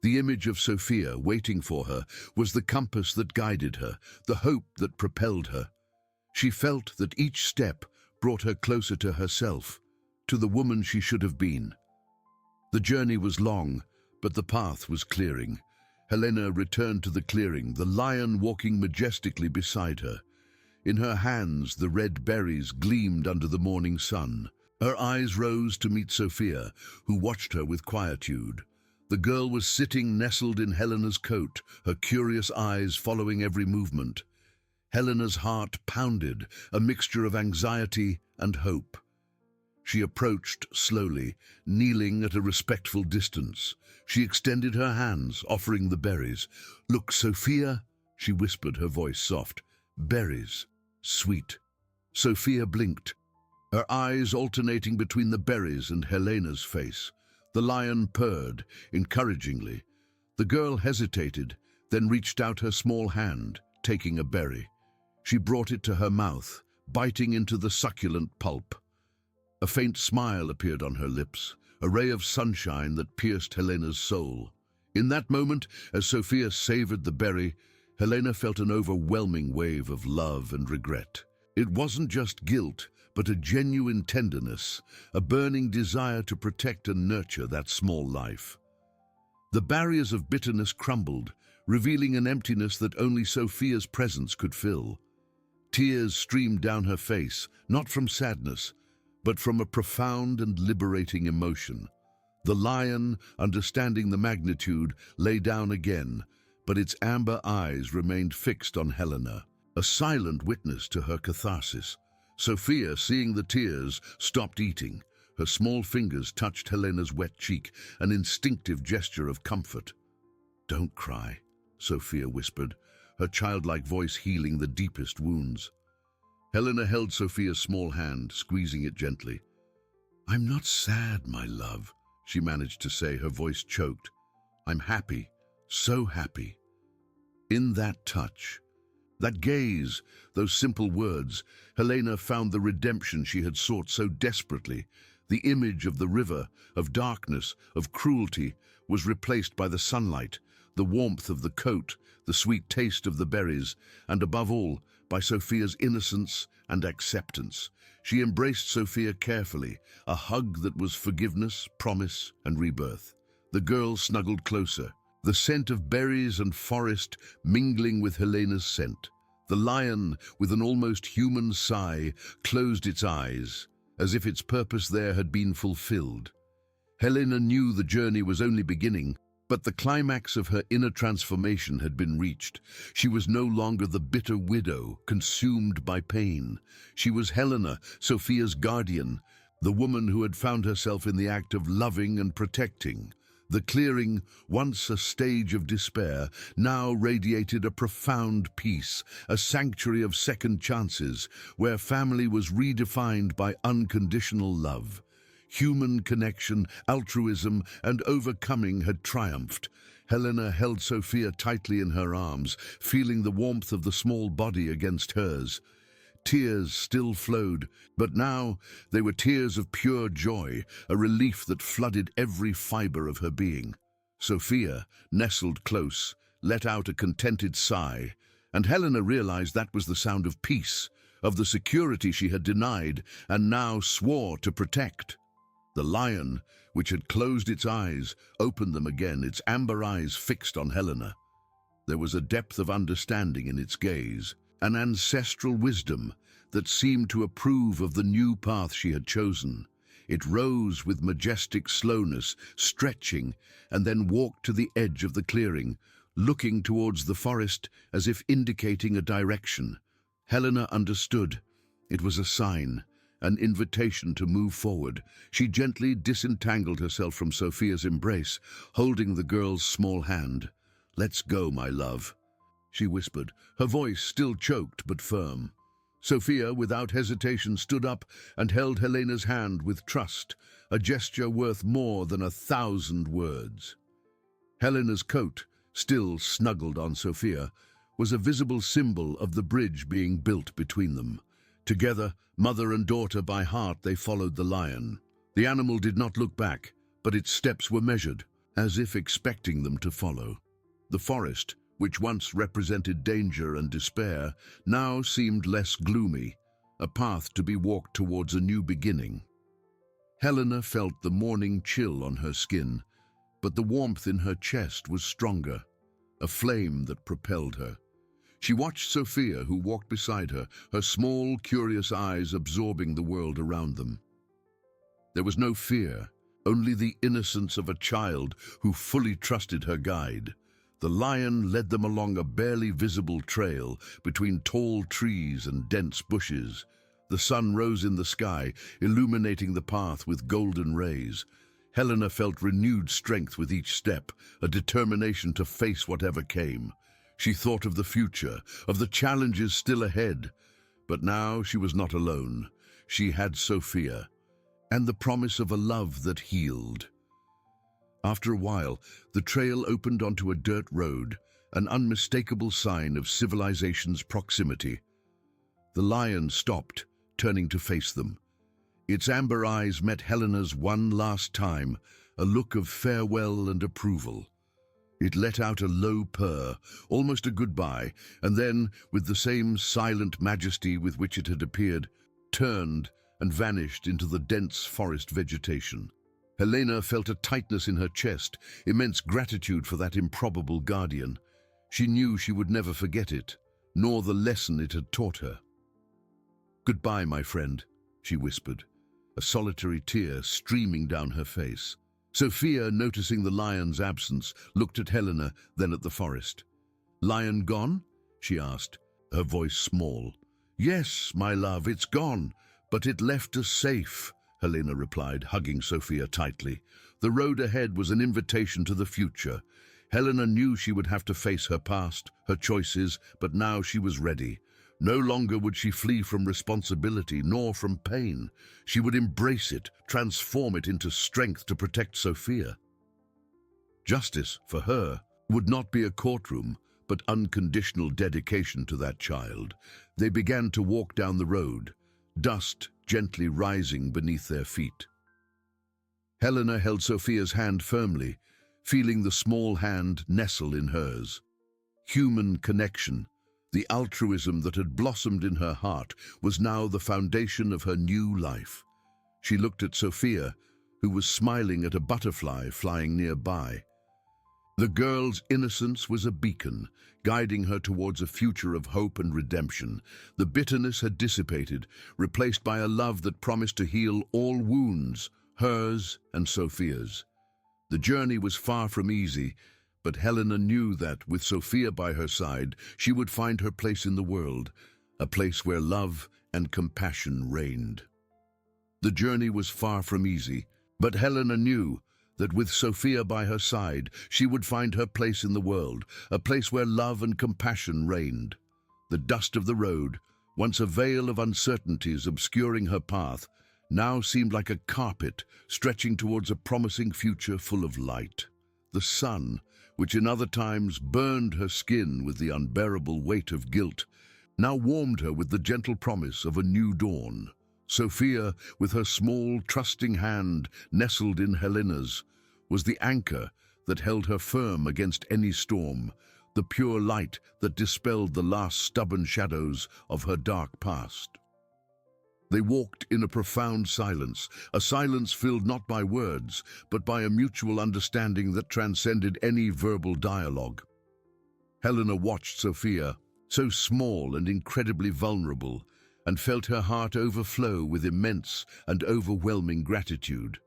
The image of Sophia waiting for her was the compass that guided her, the hope that propelled her. She felt that each step brought her closer to herself, to the woman she should have been. The journey was long, but the path was clearing. Helena returned to the clearing, the lion walking majestically beside her. In her hands, the red berries gleamed under the morning sun. Her eyes rose to meet Sophia, who watched her with quietude. The girl was sitting nestled in Helena's coat, her curious eyes following every movement. Helena's heart pounded, a mixture of anxiety and hope. She approached slowly, kneeling at a respectful distance. She extended her hands, offering the berries. "Look, Sophia," she whispered, her voice soft. "Berries. Sweet." Sophia blinked, her eyes alternating between the berries and Helena's face. The lion purred, encouragingly. The girl hesitated, then reached out her small hand, taking a berry. She brought it to her mouth, biting into the succulent pulp. A faint smile appeared on her lips, a ray of sunshine that pierced Helena's soul. In that moment, as Sophia savored the berry, Helena felt an overwhelming wave of love and regret. It wasn't just guilt, but a genuine tenderness, a burning desire to protect and nurture that small life. The barriers of bitterness crumbled, revealing an emptiness that only Sophia's presence could fill. Tears streamed down her face, not from sadness, but from a profound and liberating emotion. The lion, understanding the magnitude, lay down again, but its amber eyes remained fixed on Helena, a silent witness to her catharsis. Sophia, seeing the tears, stopped eating. Her small fingers touched Helena's wet cheek, an instinctive gesture of comfort. "Don't cry," Sophia whispered, her childlike voice healing the deepest wounds. Helena held Sophia's small hand, squeezing it gently. "I'm not sad, my love," she managed to say, her voice choked. "I'm happy, so happy." In that touch, that gaze, those simple words, Helena found the redemption she had sought so desperately. The image of the river, of darkness, of cruelty, was replaced by the sunlight, the warmth of the coat, the sweet taste of the berries, and above all, by Sophia's innocence and acceptance. She embraced Sophia carefully, a hug that was forgiveness, promise, and rebirth. The girl snuggled closer, the scent of berries and forest mingling with Helena's scent. The lion, with an almost human sigh, closed its eyes, as if its purpose there had been fulfilled. Helena knew the journey was only beginning, but the climax of her inner transformation had been reached. She was no longer the bitter widow, consumed by pain. She was Helena, Sophia's guardian, the woman who had found herself in the act of loving and protecting. The clearing, once a stage of despair, now radiated a profound peace, a sanctuary of second chances, where family was redefined by unconditional love. Human connection, altruism, and overcoming had triumphed. Helena held Sophia tightly in her arms, feeling the warmth of the small body against hers. Tears still flowed, but now they were tears of pure joy, a relief that flooded every fiber of her being. Sophia, nestled close, let out a contented sigh, and Helena realized that was the sound of peace, of the security she had denied and now swore to protect. The lion, which had closed its eyes, opened them again, its amber eyes fixed on Helena. There was a depth of understanding in its gaze, an ancestral wisdom that seemed to approve of the new path she had chosen. It rose with majestic slowness, stretching, and then walked to the edge of the clearing, looking towards the forest as if indicating a direction. Helena understood. It was a sign, an invitation to move forward. She gently disentangled herself from Sophia's embrace, holding the girl's small hand. "Let's go, my love," she whispered, her voice still choked but firm. Sophia, without hesitation, stood up and held Helena's hand with trust, a gesture worth more than 1,000 words. Helena's coat, still snuggled on Sophia, was a visible symbol of the bridge being built between them. Together, mother and daughter by heart, they followed the lion. The animal did not look back, but its steps were measured, as if expecting them to follow. The forest, which once represented danger and despair, now seemed less gloomy, a path to be walked towards a new beginning. Helena felt the morning chill on her skin, but the warmth in her chest was stronger, a flame that propelled her. She watched Sophia, who walked beside her, her small, curious eyes absorbing the world around them. There was no fear, only the innocence of a child who fully trusted her guide. The lion led them along a barely visible trail between tall trees and dense bushes. The sun rose in the sky, illuminating the path with golden rays. Helena felt renewed strength with each step, a determination to face whatever came. She thought of the future, of the challenges still ahead. But now she was not alone. She had Sophia, and the promise of a love that healed. After a while, the trail opened onto a dirt road, an unmistakable sign of civilization's proximity. The lion stopped, turning to face them. Its amber eyes met Helena's one last time, a look of farewell and approval. It let out a low purr, almost a goodbye, and then, with the same silent majesty with which it had appeared, turned and vanished into the dense forest vegetation. Helena felt a tightness in her chest, immense gratitude for that improbable guardian. She knew she would never forget it, nor the lesson it had taught her. "Goodbye, my friend," she whispered, a solitary tear streaming down her face. Sophia, noticing the lion's absence, looked at Helena, then at the forest. "Lion gone?" she asked, her voice small. "Yes, my love, it's gone, but it left us safe," Helena replied, hugging Sophia tightly. The road ahead was an invitation to the future. Helena knew she would have to face her past, her choices, but now she was ready. No longer would she flee from responsibility, nor from pain. She would embrace it, transform it into strength to protect Sophia. Justice, for her, would not be a courtroom, but unconditional dedication to that child. They began to walk down the road, dust gently rising beneath their feet. Helena held Sophia's hand firmly, feeling the small hand nestle in hers. Human connection, the altruism that had blossomed in her heart, was now the foundation of her new life. She looked at Sophia, who was smiling at a butterfly flying nearby. The girl's innocence was a beacon, guiding her towards a future of hope and redemption. The bitterness had dissipated, replaced by a love that promised to heal all wounds, hers and Sophia's. The journey was far from easy, but Helena knew that, with Sophia by her side, she would find her place in the world, a place where love and compassion reigned. The journey was far from easy, but Helena knew that with Sophia by her side, she would find her place in the world, a place where love and compassion reigned. The dust of the road, once a veil of uncertainties obscuring her path, now seemed like a carpet stretching towards a promising future full of light. The sun, which in other times burned her skin with the unbearable weight of guilt, now warmed her with the gentle promise of a new dawn. Sophia, with her small, trusting hand nestled in Helena's, was the anchor that held her firm against any storm, the pure light that dispelled the last stubborn shadows of her dark past. They walked in a profound silence, a silence filled not by words, but by a mutual understanding that transcended any verbal dialogue. Helena watched Sophia, so small and incredibly vulnerable, and felt her heart overflow with immense and overwhelming gratitude.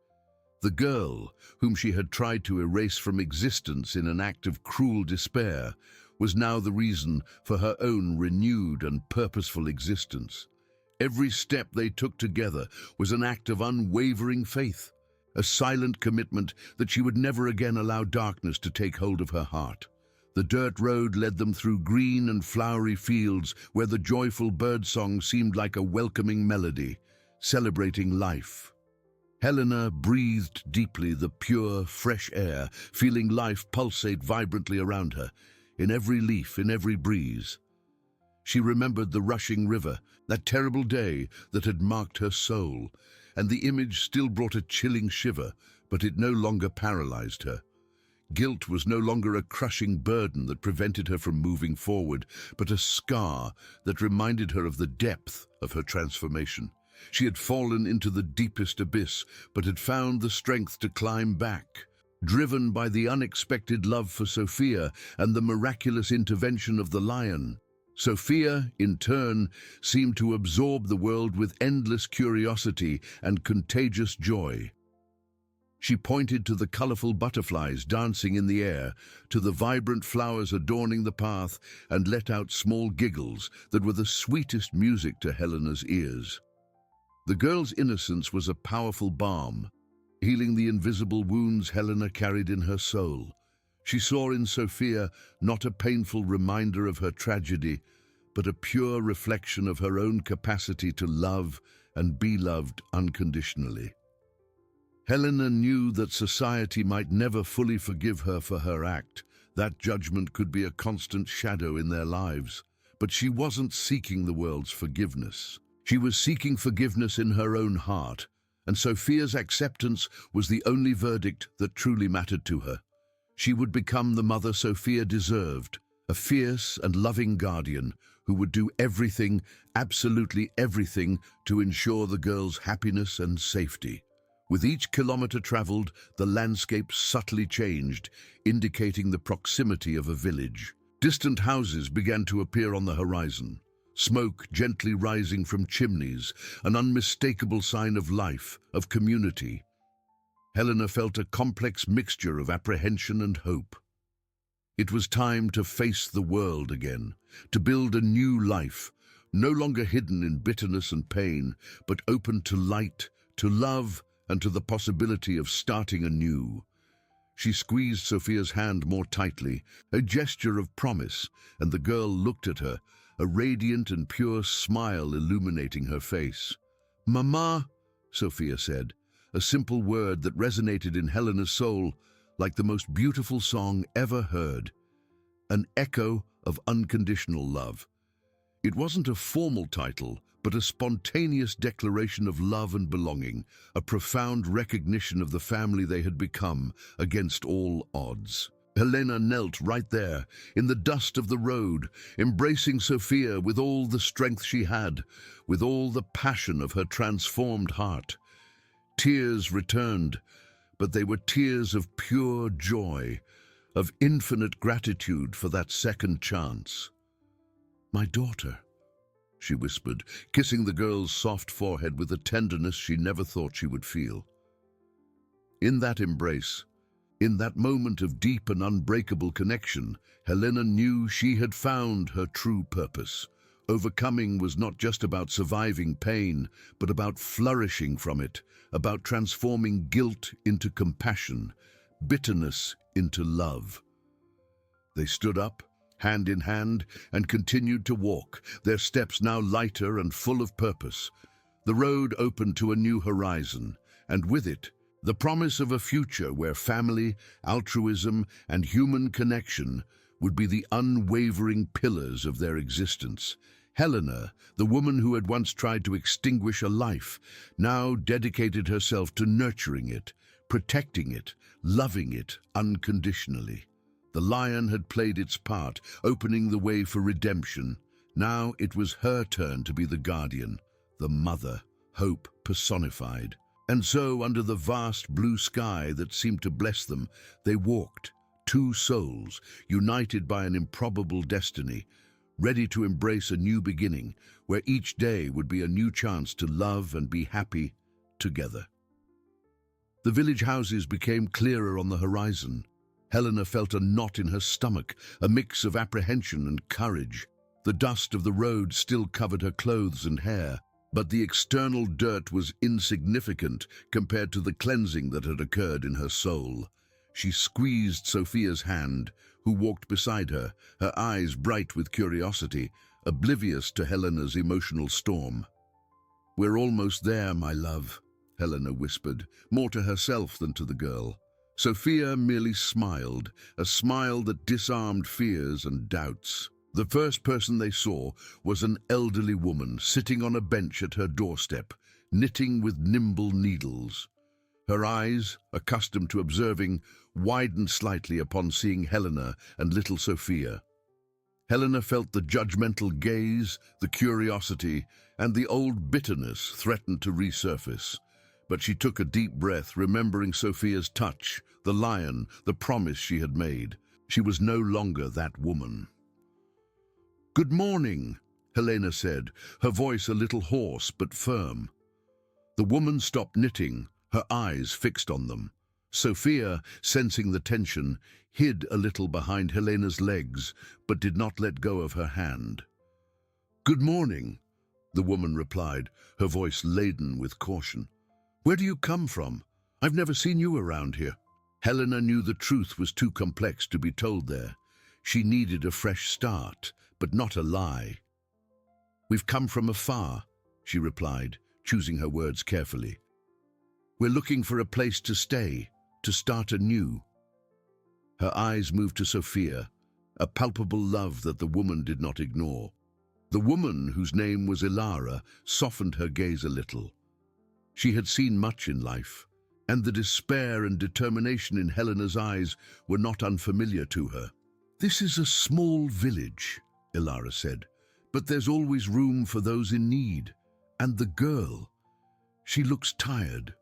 The girl, whom she had tried to erase from existence in an act of cruel despair, was now the reason for her own renewed and purposeful existence. Every step they took together was an act of unwavering faith, a silent commitment that she would never again allow darkness to take hold of her heart. The dirt road led them through green and flowery fields where the joyful birdsong seemed like a welcoming melody, celebrating life. Helena breathed deeply the pure, fresh air, feeling life pulsate vibrantly around her, in every leaf, in every breeze. She remembered the rushing river, that terrible day that had marked her soul, and the image still brought a chilling shiver, but it no longer paralyzed her. Guilt was no longer a crushing burden that prevented her from moving forward, but a scar that reminded her of the depth of her transformation. She had fallen into the deepest abyss, but had found the strength to climb back. Driven by the unexpected love for Sophia and the miraculous intervention of the lion, Sophia, in turn, seemed to absorb the world with endless curiosity and contagious joy. She pointed to the colorful butterflies dancing in the air, to the vibrant flowers adorning the path, and let out small giggles that were the sweetest music to Helena's ears. The girl's innocence was a powerful balm, healing the invisible wounds Helena carried in her soul. She saw in Sophia not a painful reminder of her tragedy, but a pure reflection of her own capacity to love and be loved unconditionally. Helena knew that society might never fully forgive her for her act. That judgment could be a constant shadow in their lives. But she wasn't seeking the world's forgiveness. She was seeking forgiveness in her own heart, and Sophia's acceptance was the only verdict that truly mattered to her. She would become the mother Sophia deserved, a fierce and loving guardian who would do everything, absolutely everything, to ensure the girl's happiness and safety. With each kilometer traveled, the landscape subtly changed, indicating the proximity of a village. Distant houses began to appear on the horizon, smoke gently rising from chimneys, an unmistakable sign of life, of community. Helena felt a complex mixture of apprehension and hope. It was time to face the world again, to build a new life, no longer hidden in bitterness and pain, but open to light, to love, and to the possibility of starting anew. She squeezed Sophia's hand more tightly, a gesture of promise, and the girl looked at her, a radiant and pure smile illuminating her face. "Mama," Sophia said, a simple word that resonated in Helena's soul like the most beautiful song ever heard, an echo of unconditional love. It wasn't a formal title, but a spontaneous declaration of love and belonging, a profound recognition of the family they had become against all odds. Helena knelt right there, in the dust of the road, embracing Sophia with all the strength she had, with all the passion of her transformed heart. Tears returned, but they were tears of pure joy, of infinite gratitude for that second chance. "My daughter," she whispered, kissing the girl's soft forehead with a tenderness she never thought she would feel. In that embrace, in that moment of deep and unbreakable connection, Helena knew she had found her true purpose. Overcoming was not just about surviving pain, but about flourishing from it, about transforming guilt into compassion, bitterness into love. They stood up, hand in hand, and continued to walk, their steps now lighter and full of purpose. The road opened to a new horizon, and with it, the promise of a future where family, altruism, and human connection would be the unwavering pillars of their existence. Helena, the woman who had once tried to extinguish a life, now dedicated herself to nurturing it, protecting it, loving it unconditionally. The lion had played its part, opening the way for redemption. Now it was her turn to be the guardian, the mother, hope personified. And so, under the vast blue sky that seemed to bless them, they walked, two souls, united by an improbable destiny, ready to embrace a new beginning, where each day would be a new chance to love and be happy together. The village houses became clearer on the horizon. Helena felt a knot in her stomach, a mix of apprehension and courage. The dust of the road still covered her clothes and hair, but the external dirt was insignificant compared to the cleansing that had occurred in her soul. She squeezed Sophia's hand, who walked beside her, her eyes bright with curiosity, oblivious to Helena's emotional storm. "We're almost there, my love," Helena whispered, more to herself than to the girl. Sophia merely smiled, a smile that disarmed fears and doubts. The first person they saw was an elderly woman sitting on a bench at her doorstep, knitting with nimble needles. Her eyes, accustomed to observing, widened slightly upon seeing Helena and little Sophia. Helena felt the judgmental gaze, the curiosity, and the old bitterness threatened to resurface. But she took a deep breath, remembering Sophia's touch, the lion, the promise she had made. She was no longer that woman. "Good morning," Helena said, her voice a little hoarse but firm. The woman stopped knitting, her eyes fixed on them. Sophia, sensing the tension, hid a little behind Helena's legs, but did not let go of her hand. "Good morning," the woman replied, her voice laden with caution. "Where do you come from? I've never seen you around here." Helena knew the truth was too complex to be told there. She needed a fresh start, but not a lie. "We've come from afar," she replied, choosing her words carefully. "We're looking for a place to stay, to start anew." Her eyes moved to Sophia, a palpable love that the woman did not ignore. The woman, whose name was Ilara, softened her gaze a little. She had seen much in life, and the despair and determination in Helena's eyes were not unfamiliar to her. "This is a small village," Ilara said, "but there's always room for those in need. And the girl, she looks tired."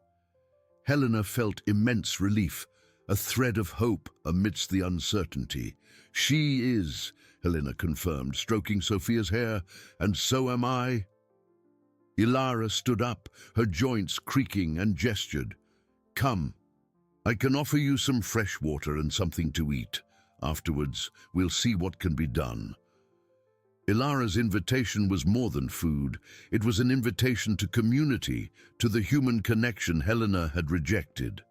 Helena felt immense relief, a thread of hope amidst the uncertainty. "She is," Helena confirmed, stroking Sophia's hair, "and so am I." Ilara stood up, her joints creaking, and gestured. "Come, I can offer you some fresh water and something to eat. Afterwards, we'll see what can be done." Ilara's invitation was more than food. It was an invitation to community, to the human connection Helena had rejected.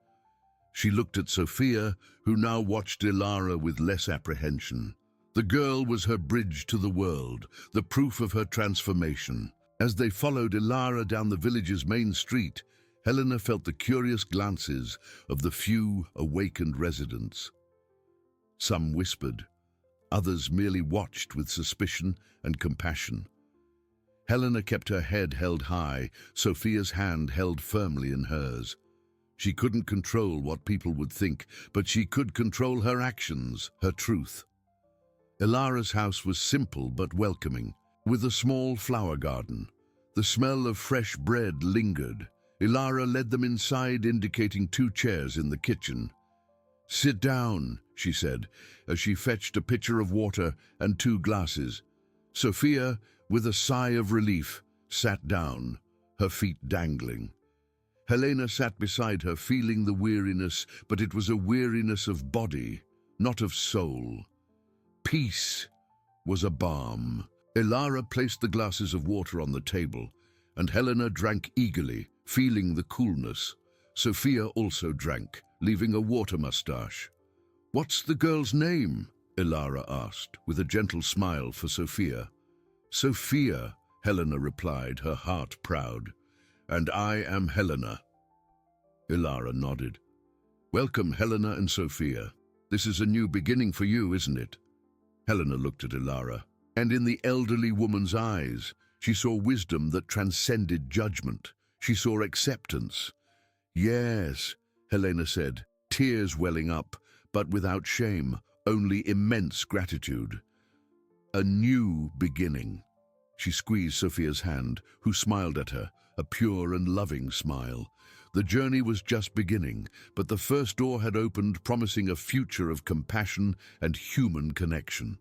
She looked at Sophia, who now watched Ilara with less apprehension. The girl was her bridge to the world, the proof of her transformation. As they followed Ilara down the village's main street, Helena felt the curious glances of the few awakened residents. Some whispered, others merely watched with suspicion and compassion. Helena kept her head held high, Sophia's hand held firmly in hers. She couldn't control what people would think, but she could control her actions, her truth. Ilara's house was simple but welcoming, with a small flower garden. The smell of fresh bread lingered. Ilara led them inside, indicating 2 chairs in the kitchen. "Sit down," she said, as she fetched a pitcher of water and 2 glasses. Sophia, with a sigh of relief, sat down, her feet dangling. Helena sat beside her, feeling the weariness, but it was a weariness of body, not of soul. Peace was a balm. Ilara placed the glasses of water on the table, and Helena drank eagerly, feeling the coolness. Sophia also drank, leaving a water mustache. "What's the girl's name?" Ilara asked, with a gentle smile for Sophia. "Sophia," Helena replied, her heart proud. "And I am Helena." Ilara nodded. "Welcome, Helena and Sophia. This is a new beginning for you, isn't it?" Helena looked at Ilara, and in the elderly woman's eyes, she saw wisdom that transcended judgment. She saw acceptance. "Yes," Helena said, tears welling up, but without shame, only immense gratitude. "A new beginning." She squeezed Sophia's hand, who smiled at her, a pure and loving smile. The journey was just beginning, but the first door had opened, promising a future of compassion and human connection.